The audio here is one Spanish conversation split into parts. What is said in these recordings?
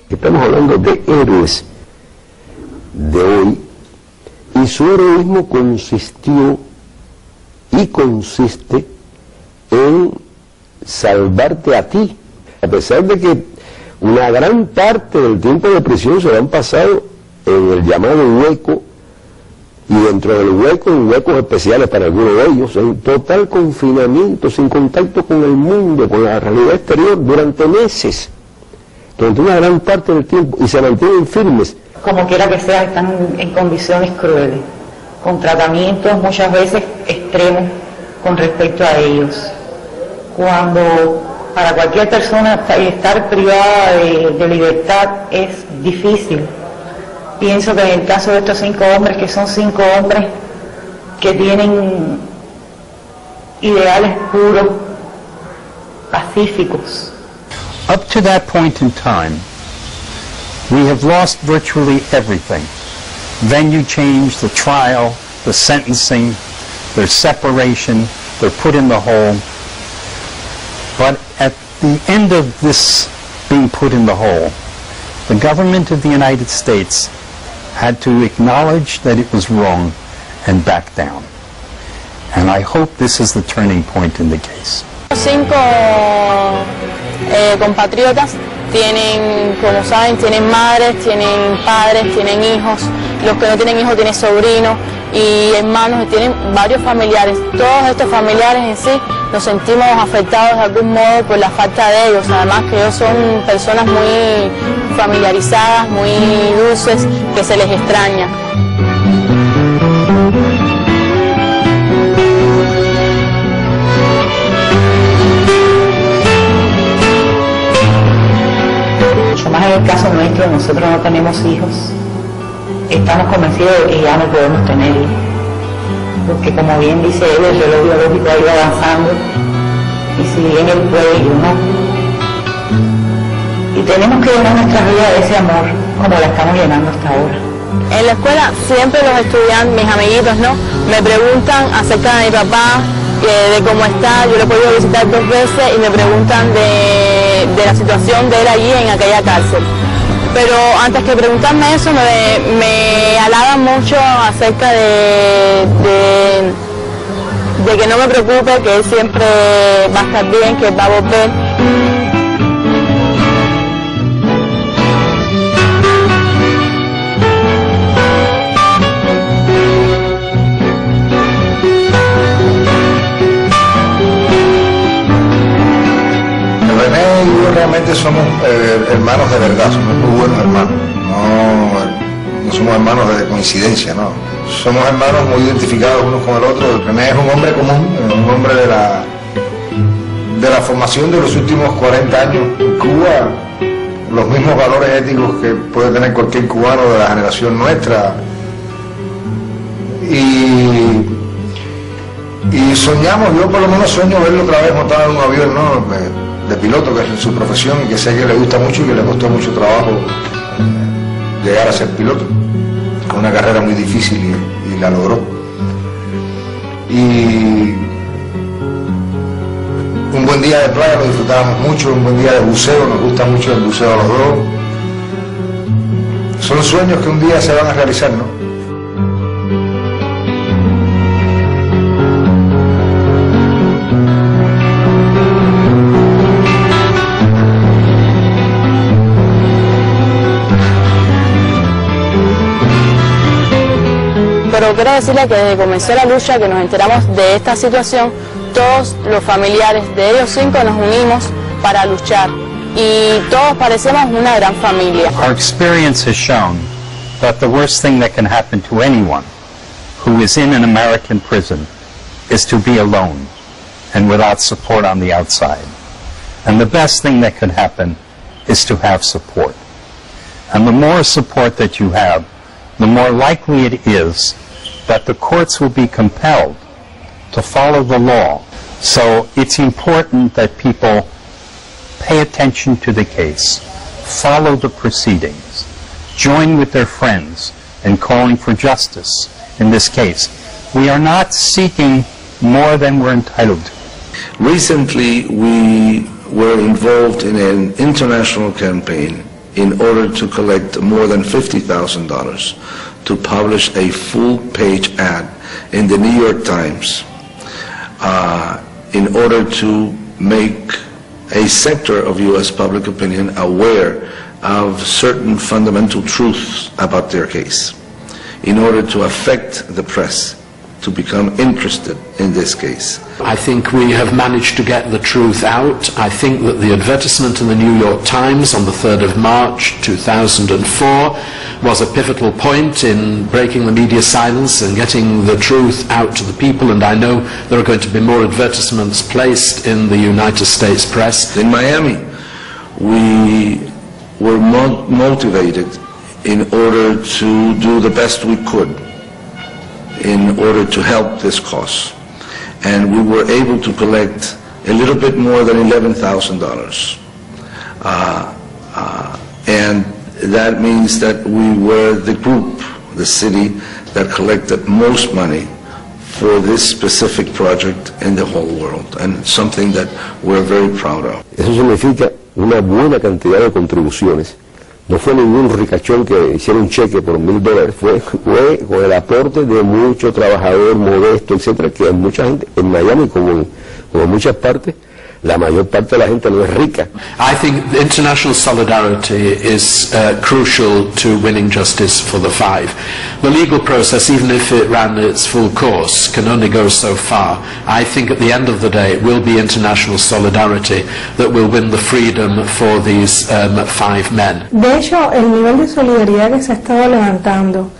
Estamos hablando de héroes de hoy, y su heroísmo consistió y consiste en salvarte a ti, a pesar de que una gran parte del tiempo de prisión se lo han pasado en el llamado hueco, y dentro del hueco, en huecos especiales para algunos de ellos, en total confinamiento, sin contacto con el mundo, con la realidad exterior, durante meses, durante una gran parte del tiempo, y se mantienen firmes. Como quiera que sea, están en condiciones crueles, con tratamientos muchas veces extremos con respecto a ellos. Cuando para cualquier persona estar privada de libertad es difícil. Pienso que en el caso de estos 5 hombres, que son 5 hombres que tienen ideales puros, pacíficos. Up to that point in time, we have lost virtually everything. Venue change, the trial, the sentencing, their separation, they're put in the hole. But at the end of this being put in the hole, the government of the United States had to acknowledge that it was wrong and back down. And I hope this is the turning point in the case. 5 compatriotas tienen, como saben, tienen madres, tienen padres, tienen hijos. Los que no tienen hijos tienen sobrinos y hermanos, y tienen varios familiares. Todos estos familiares en sí nos sentimos afectados de algún modo por la falta de ellos. Además que ellos son personas muy familiarizadas, muy dulces, que se les extraña. Más en el caso nuestro, nosotros no tenemos hijos. Estamos convencidos de que ya no podemos tener hijos, porque como bien dice él, el reloj biológico ha ido avanzando, y si bien él puede, yo no. Y tenemos que llenar nuestra vida de ese amor, como la estamos llenando hasta ahora. En la escuela siempre los estudiantes, mis amiguitos, ¿no?, me preguntan acerca de mi papá, de cómo está. Yo lo he podido visitar 2 veces y me preguntan de la situación de él allí en aquella cárcel. Pero antes que preguntarme eso, me halagan mucho acerca de que no me preocupe, que él siempre va a estar bien, que él va a volver. René y yo realmente somos hermanos de verdad, somos muy buenos hermanos, no somos hermanos de coincidencia, no. Somos hermanos muy identificados unos con el otro. René es un hombre común, un hombre de la formación de los últimos 40 años en Cuba, los mismos valores éticos que puede tener cualquier cubano de la generación nuestra. Y soñamos, yo por lo menos sueño verlo otra vez montado en un avión, ¿no?, de piloto, que es su profesión y que sé que le gusta mucho y que le costó mucho trabajo llegar a ser piloto, con una carrera muy difícil y la logró. Y un buen día de playa lo disfrutábamos mucho, un buen día de buceo, nos gusta mucho el buceo a los dos. Son sueños que un día se van a realizar, ¿no? Pero quiero decirle que desde que comenzó la lucha, que nos enteramos de esta situación, todos los familiares de ellos 5 nos unimos para luchar y todos parecemos una gran familia. Our experience has shown that the worst thing that can happen to anyone who is in an American prison is to be alone and without support on the outside. And the best thing that could happen is to have support. And the more support that you have, the more likely it is that the courts will be compelled to follow the law. So it's important that people pay attention to the case, follow the proceedings, join with their friends in calling for justice in this case. We are not seeking more than we're entitled to. Recently, we were involved in an international campaign in order to collect more than $50,000 to publish a full-page ad in the New York Times in order to make a sector of U.S. public opinion aware of certain fundamental truths about their case, in order to affect the press to become interested in this case. I think we have managed to get the truth out. I think that the advertisement in the New York Times on the 3rd of March 2004 was a pivotal point in breaking the media silence and getting the truth out to the people, and I know there are going to be more advertisements placed in the United States press. In Miami, we were motivated in order to do the best we could in order to help this cause. And we were able to collect a little bit more than $11,000. And that means that we were the group, the city, that collected most money for this specific project in the whole world, and something that we're very proud of. Eso significa una buena cantidad de contribuciones. No fue ningún ricachón que hiciera un cheque por $1,000, fue con el aporte de mucho trabajador modesto, etcétera, que hay mucha gente en Miami, como en muchas partes, la mayor parte de la gente no es rica. I think international solidarity is crucial to winning justice for the five. The legal process, even if it ran its full course, can only go so far. I think at the end of the day it will be international solidarity that will win the freedom for these five men. De hecho, el nivel de solidaridad que se ha estado levantando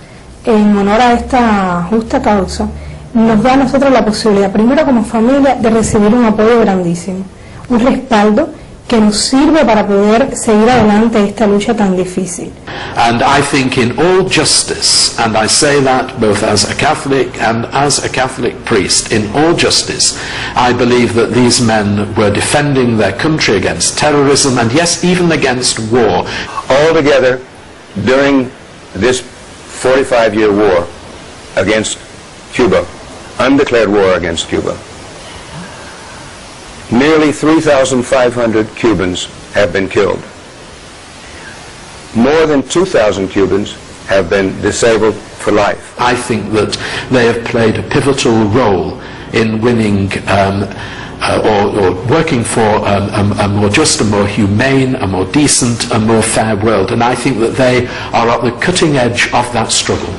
en honor a esta justa causa nos da a nosotros la posibilidad, primero como familia, de recibir un apoyo grandísimo, un respaldo que nos sirve para poder seguir adelante esta lucha tan difícil. And I think in all justice, and I say that both as a Catholic and as a Catholic priest, in all justice, I believe that these men were defending their country against terrorism and yes, even against war. Altogether, during this 45-year war against Cuba, undeclared war against Cuba, nearly 3,500 Cubans have been killed. More than 2,000 Cubans have been disabled for life. I think that they have played a pivotal role in winning or working for a more just, a more humane, a more decent, a more fair world. And I think that they are at the cutting edge of that struggle.